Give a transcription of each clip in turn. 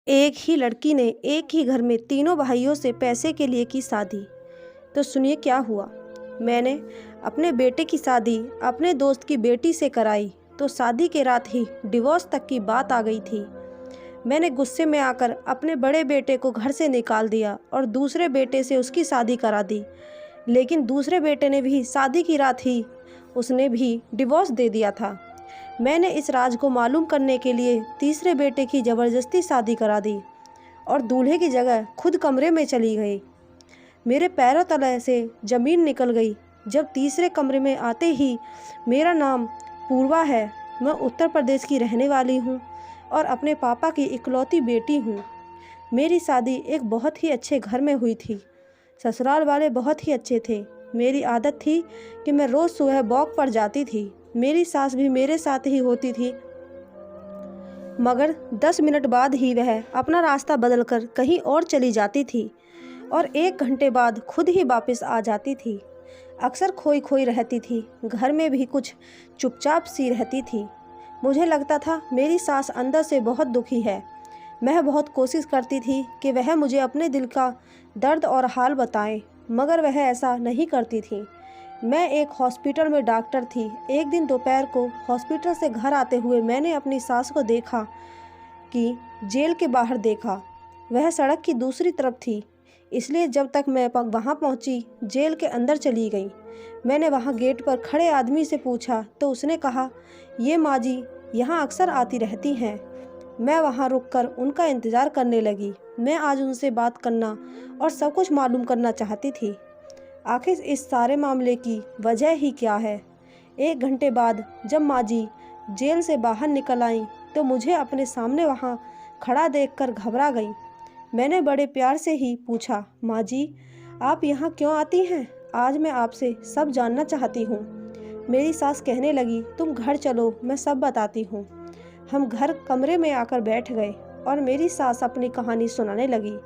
एक ही लड़की ने एक ही घर में तीनों भाइयों से पैसे के लिए की शादी। तो सुनिए क्या हुआ। मैंने अपने बेटे की शादी अपने दोस्त की बेटी से कराई तो शादी के रात ही डिवोर्स तक की बात आ गई थी। मैंने गुस्से में आकर अपने बड़े बेटे को घर से निकाल दिया और दूसरे बेटे से उसकी शादी करा दी। लेकिन दूसरे बेटे ने भी शादी की रात ही उसने भी डिवोर्स दे दिया था। मैंने इस राज को मालूम करने के लिए तीसरे बेटे की ज़बरदस्ती शादी करा दी और दूल्हे की जगह खुद कमरे में चली गई। मेरे पैरों तले से ज़मीन निकल गई जब तीसरे कमरे में आते ही मेरा नाम पूर्वा है, मैं उत्तर प्रदेश की रहने वाली हूँ और अपने पापा की इकलौती बेटी हूँ। मेरी शादी एक बहुत ही अच्छे घर में हुई थी। ससुराल वाले बहुत ही अच्छे थे। मेरी आदत थी कि मैं रोज़ सुबह वॉक पर जाती थी। मेरी सास भी मेरे साथ ही होती थी, मगर 10 मिनट बाद ही वह अपना रास्ता बदलकर कहीं और चली जाती थी और 1 घंटे बाद खुद ही वापस आ जाती थी। अक्सर खोई खोई रहती थी, घर में भी कुछ चुपचाप सी रहती थी। मुझे लगता था मेरी सास अंदर से बहुत दुखी है। मैं बहुत कोशिश करती थी कि वह मुझे अपने दिल का दर्द और हाल बताएं, मगर वह ऐसा नहीं करती थी। मैं एक हॉस्पिटल में डॉक्टर थी। एक दिन दोपहर को हॉस्पिटल से घर आते हुए मैंने अपनी सास को देखा कि जेल के बाहर देखा। वह सड़क की दूसरी तरफ थी, इसलिए जब तक मैं वहाँ पहुँची जेल के अंदर चली गई। मैंने वहाँ गेट पर खड़े आदमी से पूछा तो उसने कहा, ये माँ जी यहाँ अक्सर आती रहती हैं। मैं वहाँ रुककर उनका इंतज़ार करने लगी। मैं आज उनसे बात करना और सब कुछ मालूम करना चाहती थी। आखिर इस सारे मामले की वजह ही क्या है। 1 घंटे बाद जब माँ जी जेल से बाहर निकल आईं तो मुझे अपने सामने वहाँ खड़ा देखकर घबरा गई। मैंने बड़े प्यार से ही पूछा, माँ जी आप यहाँ क्यों आती हैं? आज मैं आपसे सब जानना चाहती हूँ। मेरी सास कहने लगी, तुम घर चलो, मैं सब बताती हूँ। हम घर कमरे में आकर बैठ गए और मेरी सास अपनी कहानी सुनाने लगी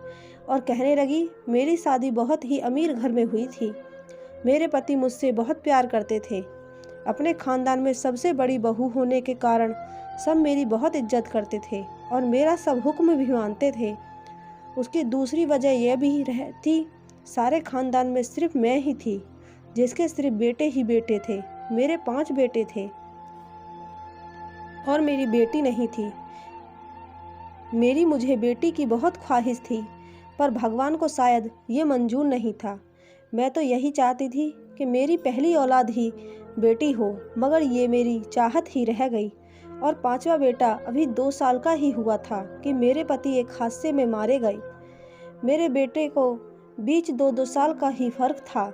और कहने लगी, मेरी शादी बहुत ही अमीर घर में हुई थी। मेरे पति मुझसे बहुत प्यार करते थे। अपने खानदान में सबसे बड़ी बहू होने के कारण सब मेरी बहुत इज्जत करते थे और मेरा सब हुक्म भी मानते थे। उसकी दूसरी वजह यह भी रहती, सारे खानदान में सिर्फ मैं ही थी जिसके सिर्फ बेटे ही बेटे थे। मेरे 5 बेटे थे और मेरी बेटी नहीं थी। मुझे बेटी की बहुत ख्वाहिश थी, पर भगवान को शायद ये मंजूर नहीं था। मैं तो यही चाहती थी कि मेरी पहली औलाद ही बेटी हो, मगर ये मेरी चाहत ही रह गई। और 5वां बेटा अभी 2 साल का ही हुआ था कि मेरे पति एक हादसे में मारे गए। मेरे बेटे को बीच 2-2 साल का ही फर्क था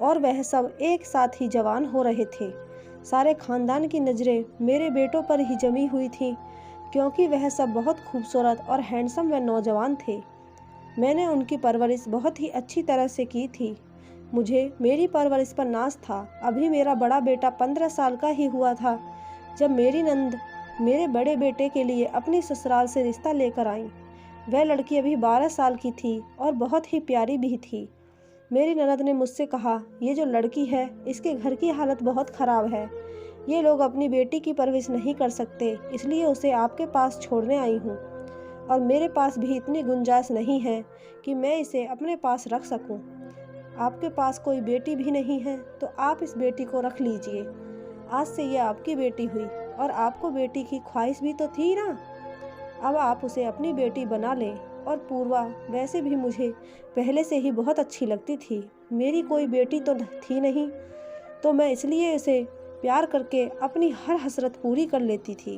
और वह सब एक साथ ही जवान हो रहे थे। सारे खानदान की नज़रें मेरे बेटों पर ही जमी हुई थी, क्योंकि वह सब बहुत खूबसूरत और हैंडसम व नौजवान थे। मैंने उनकी परवरिश बहुत ही अच्छी तरह से की थी। मुझे मेरी परवरिश पर नाज था। अभी मेरा बड़ा बेटा 15 साल का ही हुआ था जब मेरी नंद मेरे बड़े बेटे के लिए अपनी ससुराल से रिश्ता लेकर आई। वह लड़की अभी 12 साल की थी और बहुत ही प्यारी भी थी। मेरी ननद ने मुझसे कहा, ये जो लड़की है इसके घर की हालत बहुत ख़राब है। ये लोग अपनी बेटी की परवरिश नहीं कर सकते, इसलिए उसे आपके पास छोड़ने आई हूँ और मेरे पास भी इतनी गुंजाइश नहीं है कि मैं इसे अपने पास रख सकूं। आपके पास कोई बेटी भी नहीं है तो आप इस बेटी को रख लीजिए। आज से ये आपकी बेटी हुई और आपको बेटी की ख्वाहिश भी तो थी ना। अब आप उसे अपनी बेटी बना लें। और पूर्वा वैसे भी मुझे पहले से ही बहुत अच्छी लगती थी। मेरी कोई बेटी तो थी नहीं, तो मैं इसलिए इसे प्यार करके अपनी हर हसरत पूरी कर लेती थी।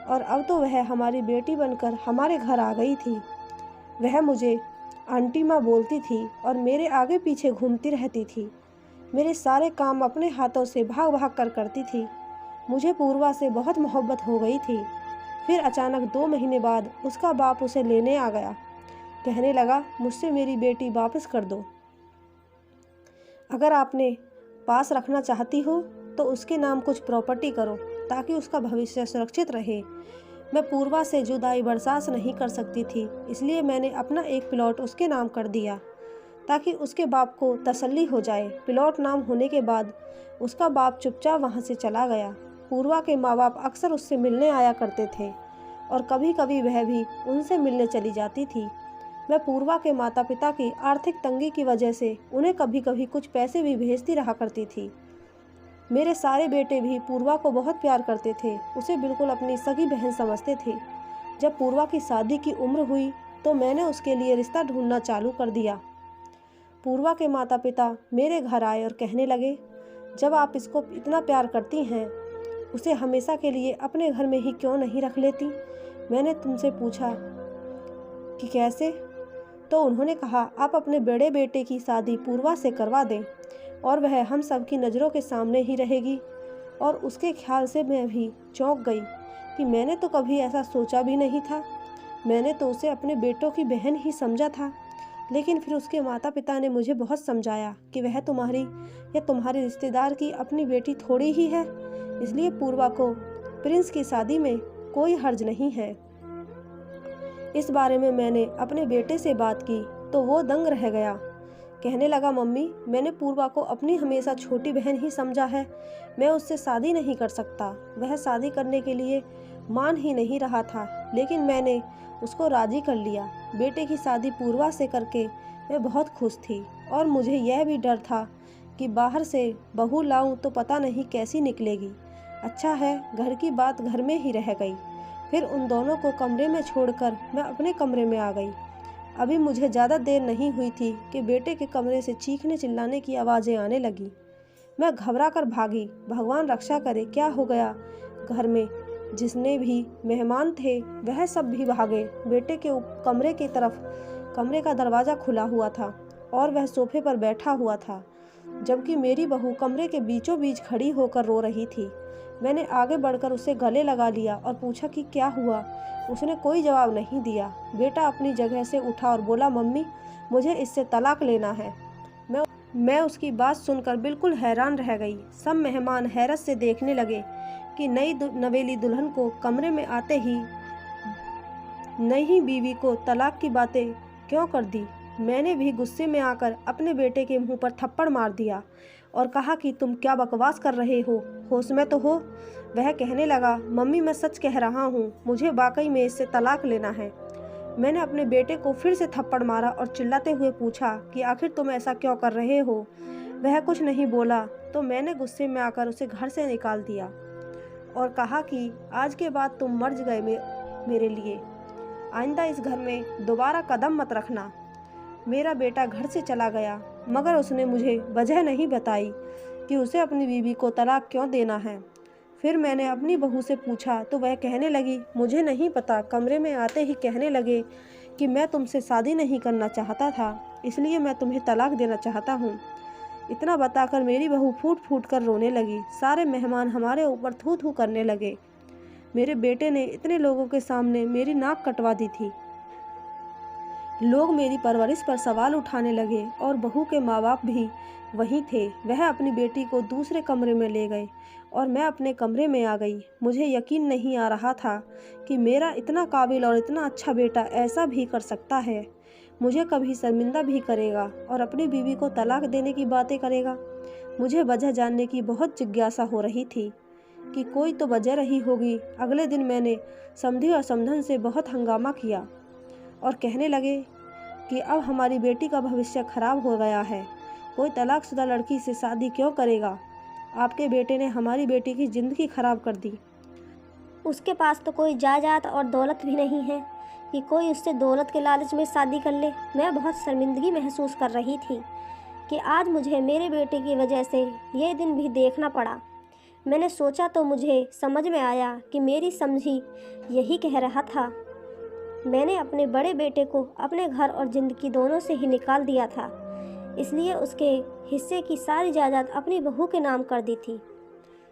और अब तो वह हमारी बेटी बनकर हमारे घर आ गई थी। वह मुझे आंटी माँ बोलती थी और मेरे आगे पीछे घूमती रहती थी। मेरे सारे काम अपने हाथों से भाग भाग कर करती थी। मुझे पूर्वा से बहुत मोहब्बत हो गई थी। फिर अचानक 2 महीने बाद उसका बाप उसे लेने आ गया। कहने लगा, मुझसे मेरी बेटी वापस कर दो। अगर आपने पास रखना चाहती हो तो उसके नाम कुछ प्रॉपर्टी करो ताकि उसका भविष्य सुरक्षित रहे। मैं पूर्वा से जुदाई बर्दाश्त नहीं कर सकती थी, इसलिए मैंने अपना एक प्लॉट उसके नाम कर दिया ताकि उसके बाप को तसल्ली हो जाए। प्लॉट नाम होने के बाद उसका बाप चुपचाप वहाँ से चला गया। पूर्वा के माँ बाप अक्सर उससे मिलने आया करते थे और कभी कभी वह भी उनसे मिलने चली जाती थी। मैं पूर्वा के माता पिता की आर्थिक तंगी की वजह से उन्हें कभी कभी कुछ पैसे भी भेजती रहा करती थी। मेरे सारे बेटे भी पूर्वा को बहुत प्यार करते थे, उसे बिल्कुल अपनी सगी बहन समझते थे। जब पूर्वा की शादी की उम्र हुई तो मैंने उसके लिए रिश्ता ढूंढना चालू कर दिया। पूर्वा के माता पिता मेरे घर आए और कहने लगे, जब आप इसको इतना प्यार करती हैं, उसे हमेशा के लिए अपने घर में ही क्यों नहीं रख लेती? मैंने तुमसे पूछा कि कैसे? तो उन्होंने कहा, आप अपने बड़े बेटे की शादी पूर्वा से करवा दें और वह हम सब की नज़रों के सामने ही रहेगी। और उसके ख्याल से मैं भी चौंक गई कि मैंने तो कभी ऐसा सोचा भी नहीं था। मैंने तो उसे अपने बेटों की बहन ही समझा था। लेकिन फिर उसके माता पिता ने मुझे बहुत समझाया कि वह तुम्हारी या तुम्हारे रिश्तेदार की अपनी बेटी थोड़ी ही है, इसलिए पूर्वा को प्रिंस की शादी में कोई हर्ज नहीं है। इस बारे में मैंने अपने बेटे से बात की तो वो दंग रह गया। कहने लगा, मम्मी, मैंने पूर्वा को अपनी हमेशा छोटी बहन ही समझा है, मैं उससे शादी नहीं कर सकता। वह शादी करने के लिए मान ही नहीं रहा था, लेकिन मैंने उसको राजी कर लिया। बेटे की शादी पूर्वा से करके मैं बहुत खुश थी और मुझे यह भी डर था कि बाहर से बहू लाऊं तो पता नहीं कैसी निकलेगी। अच्छा है, घर की बात घर में ही रह गई। फिर उन दोनों को कमरे में छोड़कर मैं अपने कमरे में आ गई। अभी मुझे ज़्यादा देर नहीं हुई थी कि बेटे के कमरे से चीखने चिल्लाने की आवाज़ें आने लगी। मैं घबरा कर भागी। भगवान रक्षा करे, क्या हो गया? घर में जिसने भी मेहमान थे वह सब भी भागे। बेटे के कमरे की तरफ कमरे का दरवाज़ा खुला हुआ था और वह सोफे पर बैठा हुआ था, जबकि मेरी बहू कमरे के बीचों बीच खड़ी होकर रो रही थी। मैंने आगे बढ़कर उसे गले लगा लिया और पूछा कि क्या हुआ। उसने कोई जवाब नहीं दिया। बेटा अपनी जगह से उठा और बोला, मम्मी, मुझे इससे तलाक लेना है। मैं उसकी बात सुनकर बिल्कुल हैरान रह गई। सब मेहमान हैरत से देखने लगे कि नई नवेली दुल्हन को कमरे में आते ही नई बीवी को तलाक की बातें क्यों कर दी। मैंने भी गुस्से में आकर अपने बेटे के मुंह पर थप्पड़ मार दिया और कहा कि तुम क्या बकवास कर रहे हो, होश में तो हो। वह कहने लगा, मम्मी, मैं सच कह रहा हूँ, मुझे वाकई में इससे तलाक लेना है। मैंने अपने बेटे को फिर से थप्पड़ मारा और चिल्लाते हुए पूछा कि आखिर तुम ऐसा क्यों कर रहे हो। वह कुछ नहीं बोला तो मैंने गुस्से में आकर उसे घर से निकाल दिया और कहा कि आज के बाद तुम मर गए मेरे लिए। आइंदा इस घर में दोबारा कदम मत रखना। मेरा बेटा घर से चला गया, मगर उसने मुझे वजह नहीं बताई कि उसे अपनी बीवी को तलाक क्यों देना है। फिर मैंने अपनी बहू से पूछा तो वह कहने लगी, मुझे नहीं पता। कमरे में आते ही कहने लगे कि मैं तुमसे शादी नहीं करना चाहता था, इसलिए मैं तुम्हें तलाक देना चाहता हूँ। इतना बताकर मेरी बहू फूट फूट कर रोने लगी। सारे मेहमान हमारे ऊपर थू थू करने लगे। मेरे बेटे ने इतने लोगों के सामने मेरी नाक कटवा दी थी। लोग मेरी परवरिश पर सवाल उठाने लगे और बहू के माँ बाप भी वहीं थे। वह अपनी बेटी को दूसरे कमरे में ले गए और मैं अपने कमरे में आ गई। मुझे यकीन नहीं आ रहा था कि मेरा इतना काबिल और इतना अच्छा बेटा ऐसा भी कर सकता है। मुझे कभी शर्मिंदा भी करेगा और अपनी बीवी को तलाक देने की बातें करेगा। मुझे वजह जानने की बहुत जिज्ञासा हो रही थी कि कोई तो वजह रही होगी। अगले दिन मैंने समधी और समधन से बहुत हंगामा किया और कहने लगे कि अब हमारी बेटी का भविष्य खराब हो गया है। कोई तलाकशुदा लड़की से शादी क्यों करेगा? आपके बेटे ने हमारी बेटी की ज़िंदगी खराब कर दी। उसके पास तो कोई जायदाद और दौलत भी नहीं है कि कोई उससे दौलत के लालच में शादी कर ले। मैं बहुत शर्मिंदगी महसूस कर रही थी कि आज मुझे मेरे बेटे की वजह से ये दिन भी देखना पड़ा। मैंने सोचा तो मुझे समझ में आया कि मेरी समझी यही कह रहा था। मैंने अपने बड़े बेटे को अपने घर और ज़िंदगी दोनों से ही निकाल दिया था, इसलिए उसके हिस्से की सारी जायदाद अपनी बहू के नाम कर दी थी।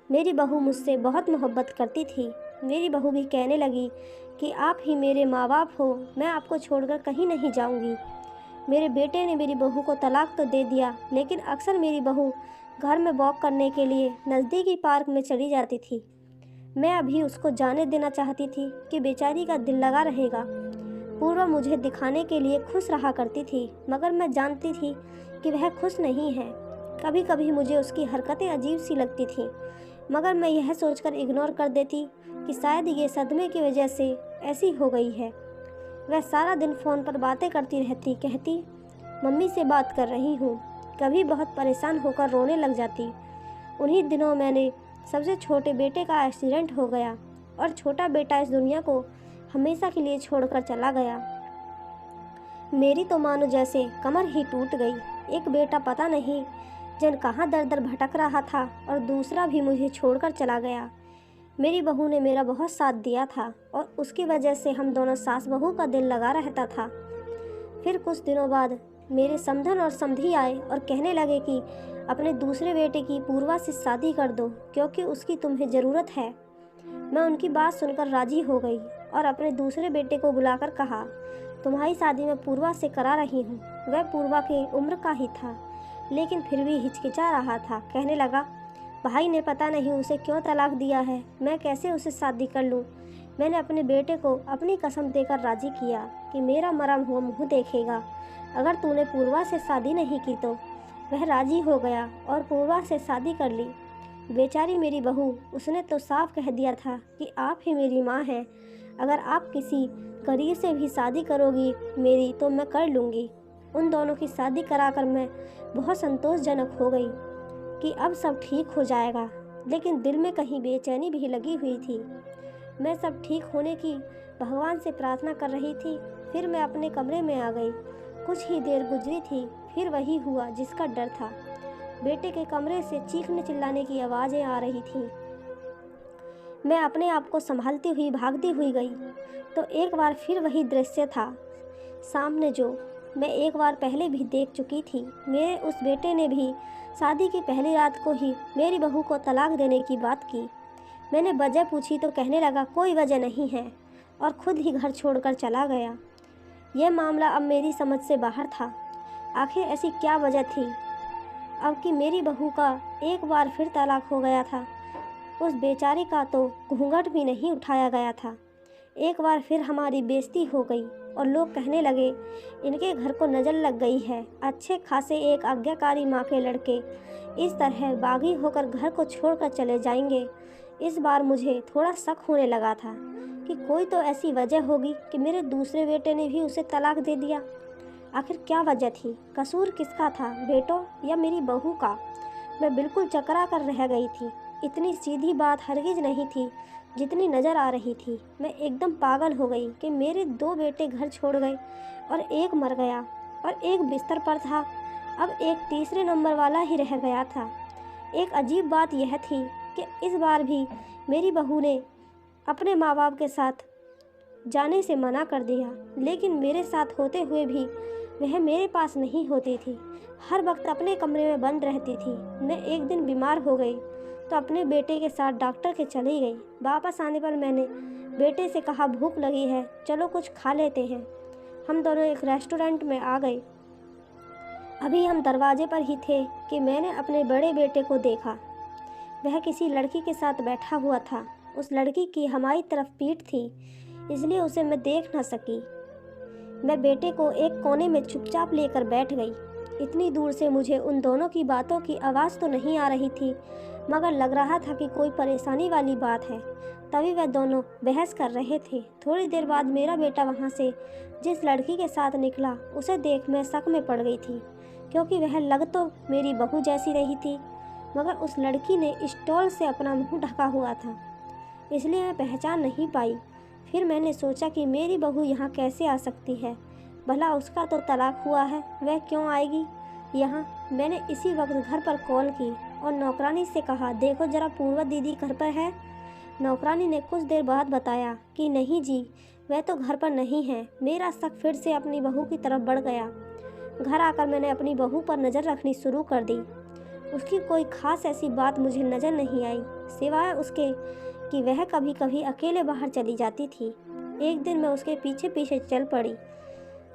मेरी बहू मुझसे बहुत मोहब्बत करती थी। मेरी बहू भी कहने लगी कि आप ही मेरे माँ बाप हो, मैं आपको छोड़कर कहीं नहीं जाऊंगी। मेरे बेटे ने मेरी बहू को तलाक तो दे दिया, लेकिन अक्सर मेरी बहू घर में वॉक करने के लिए नज़दीकी पार्क में चली जाती थी। मैं अभी उसको जाने देना चाहती थी कि बेचारी का दिल लगा रहेगा। पूर्वा मुझे दिखाने के लिए खुश रहा करती थी, मगर मैं जानती थी कि वह खुश नहीं है। कभी कभी मुझे उसकी हरकतें अजीब सी लगती थीं, मगर मैं यह सोचकर इग्नोर कर देती कि शायद ये सदमे की वजह से ऐसी हो गई है। वह सारा दिन फ़ोन पर बातें करती रहती, कहती मम्मी से बात कर रही हूँ, कभी बहुत परेशान होकर रोने लग जाती। उन्हीं दिनों मैंने सबसे छोटे बेटे का एक्सीडेंट हो गया और छोटा बेटा इस दुनिया को हमेशा के लिए छोड़कर चला गया। मेरी तो मानो जैसे कमर ही टूट गई। एक बेटा पता नहीं जन कहाँ दर दर भटक रहा था और दूसरा भी मुझे छोड़कर चला गया। मेरी बहू ने मेरा बहुत साथ दिया था और उसकी वजह से हम दोनों सास बहू का दिल लगा रहता था। फिर कुछ दिनों बाद मेरे समधन और समधी आए और कहने लगे कि अपने दूसरे बेटे की पूर्वा से शादी कर दो क्योंकि उसकी तुम्हें ज़रूरत है। मैं उनकी बात सुनकर राज़ी हो गई और अपने दूसरे बेटे को बुलाकर कहा, तुम्हारी शादी मैं पूर्वा से करा रही हूँ। वह पूर्वा की उम्र का ही था लेकिन फिर भी हिचकिचा रहा था। कहने लगा, भाई ने पता नहीं उसे क्यों तलाक दिया है, मैं कैसे उसे शादी कर लूँ। मैंने अपने बेटे को अपनी कसम देकर राज़ी किया कि मेरा मरा हुआ मुँह देखेगा अगर तूने पूर्वा से शादी नहीं की तो। वह राज़ी हो गया और पूर्वा से शादी कर ली। बेचारी मेरी बहू, उसने तो साफ कह दिया था कि आप ही मेरी माँ हैं, अगर आप किसी गरीब से भी शादी करोगी मेरी तो मैं कर लूँगी। उन दोनों की शादी कराकर मैं बहुत संतोषजनक हो गई कि अब सब ठीक हो जाएगा, लेकिन दिल में कहीं बेचैनी भी लगी हुई थी। मैं सब ठीक होने की भगवान से प्रार्थना कर रही थी। फिर मैं अपने कमरे में आ गई। कुछ ही देर गुजरी थी, फिर वही हुआ जिसका डर था। बेटे के कमरे से चीखने चिल्लाने की आवाज़ें आ रही थीं। मैं अपने आप को संभालती हुई भागती हुई गई तो एक बार फिर वही दृश्य था सामने जो मैं एक बार पहले भी देख चुकी थी। मेरे उस बेटे ने भी शादी की पहली रात को ही मेरी बहू को तलाक देने की बात की। मैंने वजह पूछी तो कहने लगा कोई वजह नहीं है और खुद ही घर छोड़कर चला गया। यह मामला अब मेरी समझ से बाहर था। आखिर ऐसी क्या वजह थी अब कि मेरी बहू का एक बार फिर तलाक हो गया था। उस बेचारी का तो घूंघट भी नहीं उठाया गया था। एक बार फिर हमारी बेइज्जती हो गई और लोग कहने लगे इनके घर को नज़र लग गई है। अच्छे खासे एक आज्ञाकारी माँ के लड़के इस तरह बागी होकर घर को छोड़कर चले जाएंगे। इस बार मुझे थोड़ा शक होने लगा था कि कोई तो ऐसी वजह होगी कि मेरे दूसरे बेटे ने भी उसे तलाक दे दिया। आखिर क्या वजह थी? कसूर किसका था, बेटों या मेरी बहू का? मैं बिल्कुल चकरा कर रह गई थी। इतनी सीधी बात हरगिज नहीं थी जितनी नज़र आ रही थी। मैं एकदम पागल हो गई कि मेरे दो बेटे घर छोड़ गए और एक मर गया और एक बिस्तर पर था। अब एक तीसरे नंबर वाला ही रह गया था। एक अजीब बात यह थी कि इस बार भी मेरी बहू ने अपने माँ बाप के साथ जाने से मना कर दिया, लेकिन मेरे साथ होते हुए भी वह मेरे पास नहीं होती थी। हर वक्त अपने कमरे में बंद रहती थी। मैं एक दिन बीमार हो गई तो अपने बेटे के साथ डॉक्टर के चली गई। वापस आने पर मैंने बेटे से कहा भूख लगी है, चलो कुछ खा लेते हैं। हम दोनों एक रेस्टोरेंट में आ गए। अभी हम दरवाजे पर ही थे कि मैंने अपने बड़े बेटे को देखा। वह किसी लड़की के साथ बैठा हुआ था। उस लड़की की हमारी तरफ पीठ थी, इसलिए उसे मैं देख न सकी। मैं बेटे को एक कोने में चुपचाप लेकर बैठ गई। इतनी दूर से मुझे उन दोनों की बातों की आवाज़ तो नहीं आ रही थी, मगर लग रहा था कि कोई परेशानी वाली बात है। तभी वह दोनों बहस कर रहे थे। थोड़ी देर बाद मेरा बेटा वहाँ से जिस लड़की के साथ निकला उसे देख मैं शक में पड़ गई थी, क्योंकि वह लग तो मेरी बहू जैसी रही थी, मगर उस लड़की ने स्टॉल से अपना मुँह ढका हुआ था, इसलिए मैं पहचान नहीं पाई। फिर मैंने सोचा कि मेरी बहू यहाँ कैसे आ सकती है, भला उसका तो तलाक हुआ है, वह क्यों आएगी यहाँ। मैंने इसी वक्त घर पर कॉल की और नौकरानी से कहा देखो ज़रा पूर्वा दीदी घर पर है। नौकरानी ने कुछ देर बाद बताया कि नहीं जी, वह तो घर पर नहीं है। मेरा शक फिर से अपनी बहू की तरफ बढ़ गया। घर आकर मैंने अपनी बहू पर नज़र रखनी शुरू कर दी। उसकी कोई ख़ास ऐसी बात मुझे नज़र नहीं आई, सिवाय उसके कि वह कभी कभी अकेले बाहर चली जाती थी। एक दिन मैं उसके पीछे पीछे चल पड़ी।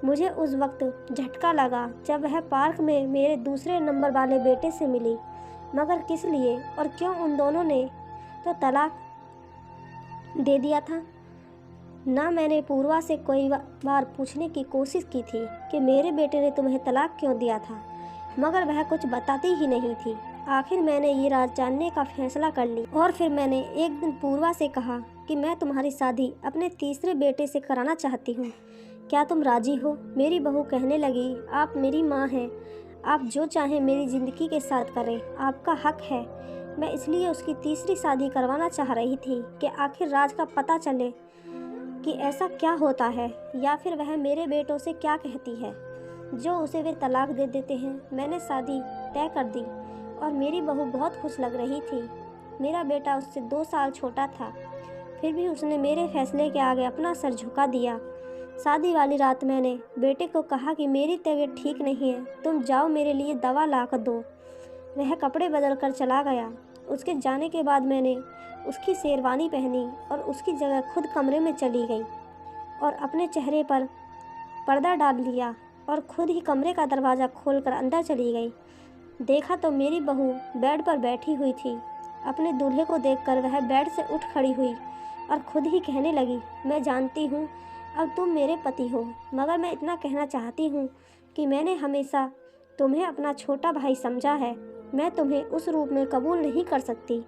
मुझे उस वक्त झटका लगा जब वह पार्क में मेरे दूसरे नंबर वाले बेटे से मिली, मगर किस लिए और क्यों? उन दोनों ने तो तलाक दे दिया था। ना मैंने पूर्वा से कोई बार पूछने की कोशिश की थी कि मेरे बेटे ने तुम्हें तलाक क्यों दिया था, मगर वह कुछ बताती ही नहीं थी। आखिर मैंने ये राज जानने का फैसला कर ली और फिर मैंने एक दिन पूर्वा से कहा कि मैं तुम्हारी शादी अपने तीसरे बेटे से कराना चाहती हूँ। क्या तुम राजी हो? मेरी बहू कहने लगी, आप मेरी माँ हैं, आप जो चाहें मेरी ज़िंदगी के साथ करें, आपका हक है। मैं इसलिए उसकी तीसरी शादी करवाना चाह रही थी कि आखिर राज का पता चले कि ऐसा क्या होता है, या फिर वह मेरे बेटों से क्या कहती है जो उसे वे तलाक दे देते हैं। मैंने शादी तय कर दी और मेरी बहू बहुत खुश लग रही थी। मेरा बेटा उससे 2 साल छोटा था, फिर भी उसने मेरे फैसले के आगे अपना सर झुका दिया। शादी वाली रात मैंने बेटे को कहा कि मेरी तबीयत ठीक नहीं है, तुम जाओ मेरे लिए दवा ला कर दो। वह कपड़े बदल कर चला गया। उसके जाने के बाद मैंने उसकी शेरवानी पहनी और उसकी जगह खुद कमरे में चली गई और अपने चेहरे पर पर्दा डाल लिया और खुद ही कमरे का दरवाज़ा खोलकर अंदर चली गई। देखा तो मेरी बहू बेड पर बैठी हुई थी। अपने दूल्हे को देखकर वह बेड से उठ खड़ी हुई और खुद ही कहने लगी, मैं जानती हूँ अब तुम मेरे पति हो, मगर मैं इतना कहना चाहती हूँ कि मैंने हमेशा तुम्हें अपना छोटा भाई समझा है। मैं तुम्हें उस रूप में कबूल नहीं कर सकती।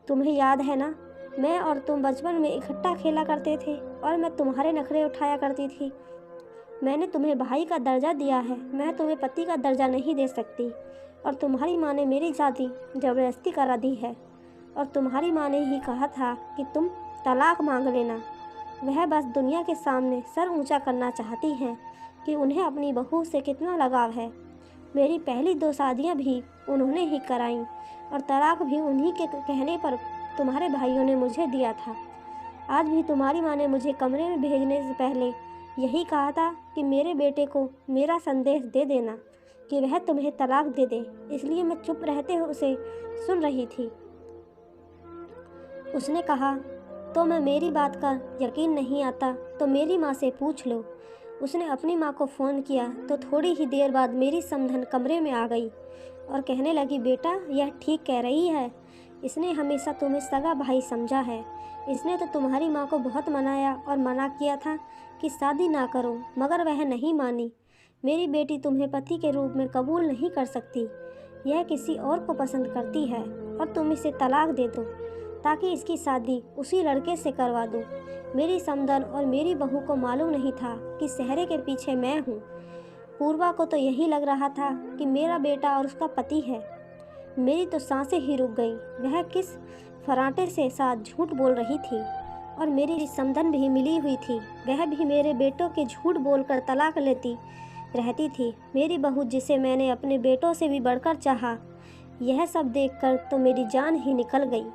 तुम्हें याद है ना, मैं और तुम बचपन में इकट्ठा खेला करते थे और मैं तुम्हारे नखरे उठाया करती थी। मैंने तुम्हें भाई का दर्जा दिया है, मैं तुम्हें पति का दर्जा नहीं दे सकती। और तुम्हारी माँ ने मेरी शादी ज़बरदस्ती करा दी है और तुम्हारी माँ ने ही कहा था कि तुम तलाक मांग लेना। वह बस दुनिया के सामने सर ऊंचा करना चाहती हैं कि उन्हें अपनी बहू से कितना लगाव है। मेरी पहली 2 शादियां भी उन्होंने ही कराईं और तलाक भी उन्हीं के कहने पर तुम्हारे भाइयों ने मुझे दिया था। आज भी तुम्हारी माँ ने मुझे कमरे में भेजने से पहले यही कहा था कि मेरे बेटे को मेरा संदेश दे देना कि वह तुम्हें तलाक दे दे। इसलिए मैं चुप रहते हुए उसे सुन रही थी। उसने कहा, तो मैं मेरी बात का यकीन नहीं आता तो मेरी माँ से पूछ लो। उसने अपनी माँ को फ़ोन किया तो थोड़ी ही देर बाद मेरी समधन कमरे में आ गई और कहने लगी, बेटा यह ठीक कह रही है, इसने हमेशा तुम्हें सगा भाई समझा है। इसने तो तुम्हारी माँ को बहुत मनाया और मना किया था कि शादी ना करो, मगर वह नहीं मानी। मेरी बेटी तुम्हें पति के रूप में कबूल नहीं कर सकती, यह किसी और को पसंद करती है और तुम इसे तलाक दे दो ताकि इसकी शादी उसी लड़के से करवा दूँ। मेरी समधन और मेरी बहू को मालूम नहीं था कि सहरे के पीछे मैं हूँ। पूर्वा को तो यही लग रहा था कि मेरा बेटा और उसका पति है। मेरी तो सांसें ही रुक गई। वह किस फराटे से साथ झूठ बोल रही थी और मेरी समधन भी मिली हुई थी, वह भी मेरे बेटों के झूठ बोलकर तलाक लेती रहती थी। मेरी बहू जिसे मैंने अपने बेटों से भी बढ़कर चाहा, यह सब देखकर तो मेरी जान ही निकल गई।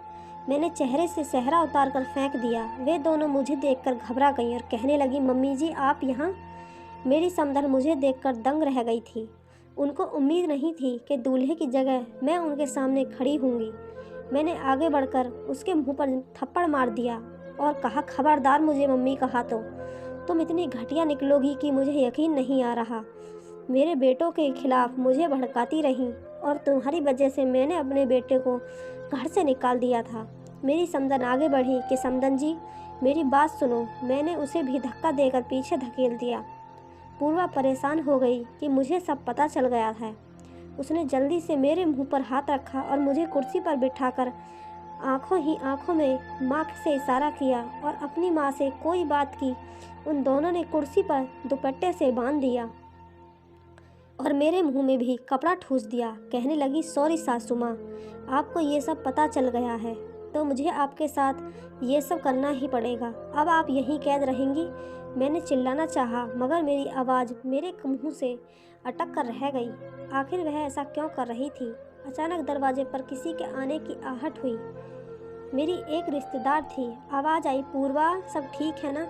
मैंने चेहरे से सेहरा उतार कर फेंक दिया। वे दोनों मुझे देखकर घबरा गईं और कहने लगी, मम्मी जी आप यहाँ? मेरी समधन मुझे देखकर दंग रह गई थी। उनको उम्मीद नहीं थी कि दूल्हे की जगह मैं उनके सामने खड़ी होंगी। मैंने आगे बढ़कर उसके मुंह पर थप्पड़ मार दिया और कहा, खबरदार मुझे मम्मी कहा तो तुम इतनी घटिया निकलोगी कि मुझे यकीन नहीं आ रहा। मेरे बेटों के खिलाफ मुझे भड़काती रही और तुम्हारी वजह से मैंने अपने बेटे को घर से निकाल दिया था। मेरी समधन आगे बढ़ी कि समधन जी मेरी बात सुनो। मैंने उसे भी धक्का देकर पीछे धकेल दिया। पूर्वा परेशान हो गई कि मुझे सब पता चल गया है। उसने जल्दी से मेरे मुंह पर हाथ रखा और मुझे कुर्सी पर बिठाकर आंखों ही आंखों में माँ से इशारा किया और अपनी माँ से कोई बात की। उन दोनों ने कुर्सी पर दुपट्टे से बांध दिया और मेरे मुंह में भी कपड़ा ठूस दिया। कहने लगी, सॉरी सासू माँ, आपको ये सब पता चल गया है तो मुझे आपके साथ ये सब करना ही पड़ेगा। अब आप यहीं कैद रहेंगी। मैंने चिल्लाना चाहा मगर मेरी आवाज़ मेरे मुंह से अटक कर रह गई। आखिर वह ऐसा क्यों कर रही थी? अचानक दरवाजे पर किसी के आने की आहट हुई। मेरी एक रिश्तेदार थी। आवाज़ आई, पूर्वा सब ठीक है ना?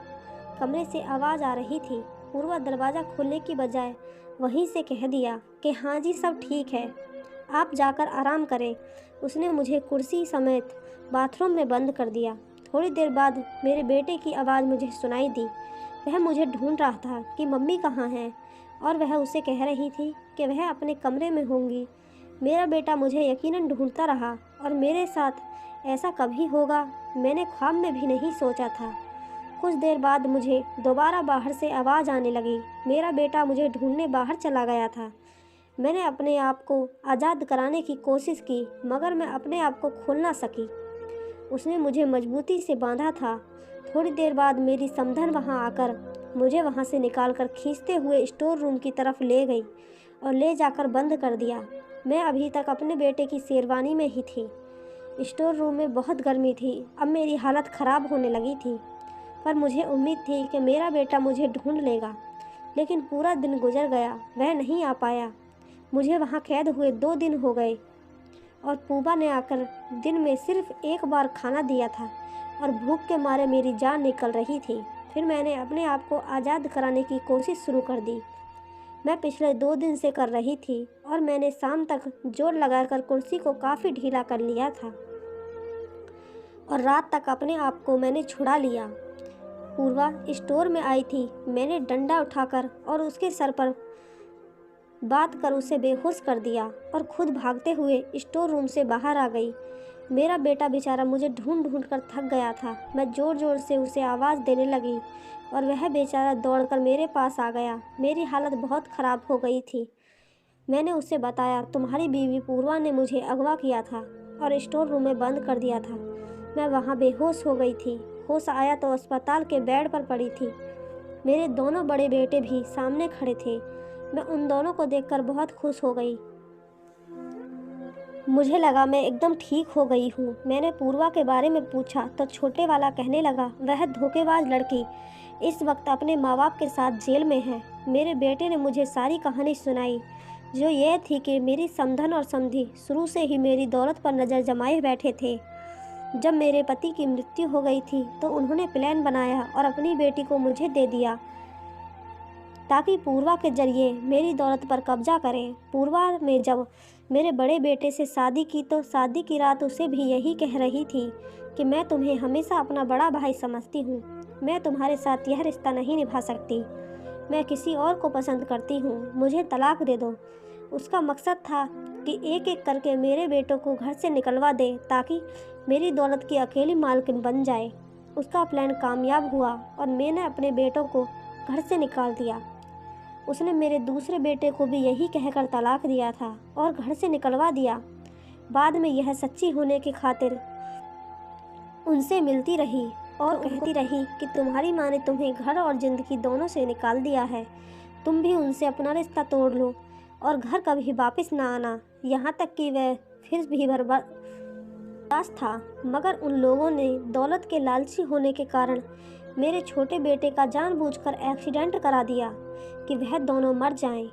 कमरे से आवाज़ आ रही थी। पूर्वा दरवाज़ा खोलने की बजाय वहीं से कह दिया कि हाँ जी सब ठीक है, आप जाकर आराम करें। उसने मुझे कुर्सी समेत बाथरूम में बंद कर दिया। थोड़ी देर बाद मेरे बेटे की आवाज़ मुझे सुनाई दी। वह मुझे ढूंढ रहा था कि मम्मी कहाँ हैं और वह उसे कह रही थी कि वह अपने कमरे में होंगी। मेरा बेटा मुझे यकीनन ढूंढता रहा और मेरे साथ ऐसा कभी होगा मैंने ख्वाब में भी नहीं सोचा था। कुछ देर बाद मुझे दोबारा बाहर से आवाज़ आने लगी। मेरा बेटा मुझे ढूंढने बाहर चला गया था। मैंने अपने आप को आज़ाद कराने की कोशिश की मगर मैं अपने आप को खोल ना सकी। उसने मुझे मजबूती से बांधा था। थोड़ी देर बाद मेरी समधन वहाँ आकर मुझे वहाँ से निकालकर खींचते हुए स्टोर रूम की तरफ ले गई और ले जाकर बंद कर दिया। मैं अभी तक अपने बेटे की शेरवानी में ही थी। स्टोर रूम में बहुत गर्मी थी। अब मेरी हालत ख़राब होने लगी थी, पर मुझे उम्मीद थी कि मेरा बेटा मुझे ढूंढ लेगा। लेकिन पूरा दिन गुजर गया, वह नहीं आ पाया। मुझे वहाँ कैद हुए 2 दिन हो गए और पूबा ने आकर दिन में सिर्फ एक बार खाना दिया था और भूख के मारे मेरी जान निकल रही थी। फिर मैंने अपने आप को आज़ाद कराने की कोशिश शुरू कर दी। मैं पिछले 2 दिन से कर रही थी और मैंने शाम तक जोर लगाकर कुर्सी को काफ़ी ढीला कर लिया था और रात तक अपने आप को मैंने छुड़ा लिया। पूर्वा स्टोर में आई थी। मैंने डंडा उठाकर और उसके सर पर बात कर उसे बेहोश कर दिया और खुद भागते हुए स्टोर रूम से बाहर आ गई। मेरा बेटा बेचारा मुझे ढूंढ ढूंढ कर थक गया था। मैं ज़ोर ज़ोर से उसे आवाज़ देने लगी और वह बेचारा दौड़कर मेरे पास आ गया। मेरी हालत बहुत ख़राब हो गई थी। मैंने उसे बताया, तुम्हारी बीवी पूर्वा ने मुझे अगवा किया था और स्टोर रूम में बंद कर दिया था। मैं वहाँ बेहोश हो गई थी। होश आया तो अस्पताल के बेड पर पड़ी थी। मेरे दोनों बड़े बेटे भी सामने खड़े थे। मैं उन दोनों को देखकर बहुत खुश हो गई। मुझे लगा मैं एकदम ठीक हो गई हूँ। मैंने पूर्वा के बारे में पूछा तो छोटे वाला कहने लगा, वह धोखेबाज लड़की इस वक्त अपने माँ बाप के साथ जेल में है। मेरे बेटे ने मुझे सारी कहानी सुनाई, जो ये थी कि मेरी समधन और समधी शुरू से ही मेरी दौलत पर नज़र जमाए बैठे थे। जब मेरे पति की मृत्यु हो गई थी तो उन्होंने प्लान बनाया और अपनी बेटी को मुझे दे दिया ताकि पूर्वा के जरिए मेरी दौलत पर कब्जा करें। पूर्वा ने जब मेरे बड़े बेटे से शादी की तो शादी की रात उसे भी यही कह रही थी कि मैं तुम्हें हमेशा अपना बड़ा भाई समझती हूँ। मैं तुम्हारे साथ यह रिश्ता नहीं निभा सकती। मैं किसी और को पसंद करती हूँ। मुझे तलाक दे दो। उसका मकसद था कि एक एक करके मेरे बेटों को घर से निकलवा दे ताकि मेरी दौलत की अकेली मालकिन बन जाए। उसका प्लान कामयाब हुआ और मैंने अपने बेटों को घर से निकाल दिया। उसने मेरे दूसरे बेटे को भी यही कहकर तलाक दिया था और घर से निकलवा दिया। बाद में यह सच्ची होने की खातिर उनसे मिलती रही और कहती रही कि तुम्हारी माँ ने तुम्हें घर और ज़िंदगी दोनों से निकाल दिया है, तुम भी उनसे अपना रिश्ता तोड़ लो और घर कभी वापस ना आना। यहाँ तक कि वह फिर भी बर्दाश्त था, मगर उन लोगों ने दौलत के लालची होने के कारण मेरे छोटे बेटे का जानबूझकर एक्सीडेंट करा दिया कि वह दोनों मर जाएं।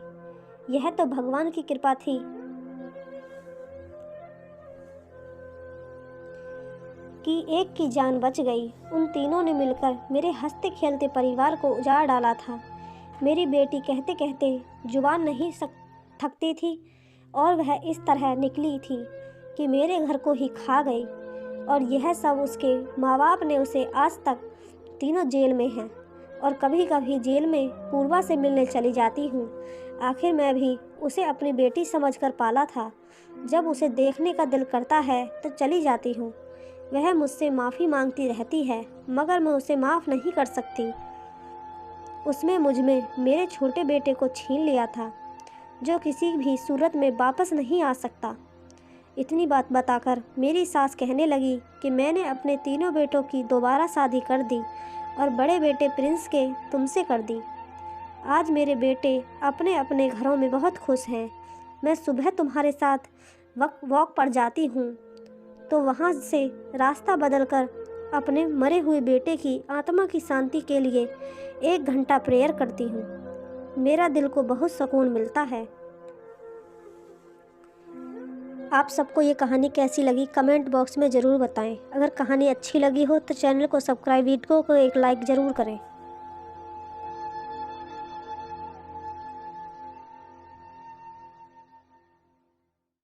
यह तो भगवान की कृपा थी कि एक की जान बच गई। उन तीनों ने मिलकर मेरे हंसते खेलते परिवार को उजाड़ डाला था। मेरी बेटी कहते कहते जुबान नहीं थकती थी और वह इस तरह निकली थी कि मेरे घर को ही खा गई। और यह सब उसके माँ बाप ने उसे आज तक तीनों जेल में हैं और कभी कभी जेल में पूर्वा से मिलने चली जाती हूँ। आखिर मैं भी उसे अपनी बेटी समझकर पाला था। जब उसे देखने का दिल करता है तो चली जाती हूँ। वह मुझसे माफ़ी मांगती रहती है, मगर मैं उसे माफ़ नहीं कर सकती। उसने मुझ में मेरे छोटे बेटे को छीन लिया था, जो किसी भी सूरत में वापस नहीं आ सकता। इतनी बात बताकर मेरी सास कहने लगी कि मैंने अपने तीनों बेटों की दोबारा शादी कर दी और बड़े बेटे प्रिंस के तुमसे कर दी। आज मेरे बेटे अपने अपने घरों में बहुत खुश हैं। मैं सुबह तुम्हारे साथ वॉक पर जाती हूँ तो वहाँ से रास्ता बदलकर अपने मरे हुए बेटे की आत्मा की शांति के लिए 1 घंटा प्रेयर करती हूँ। मेरा दिल को बहुत सुकून मिलता है। आप सबको ये कहानी कैसी लगी कमेंट बॉक्स में ज़रूर बताएं। अगर कहानी अच्छी लगी हो तो चैनल को सब्सक्राइब, वीडियो को एक लाइक ज़रूर करें।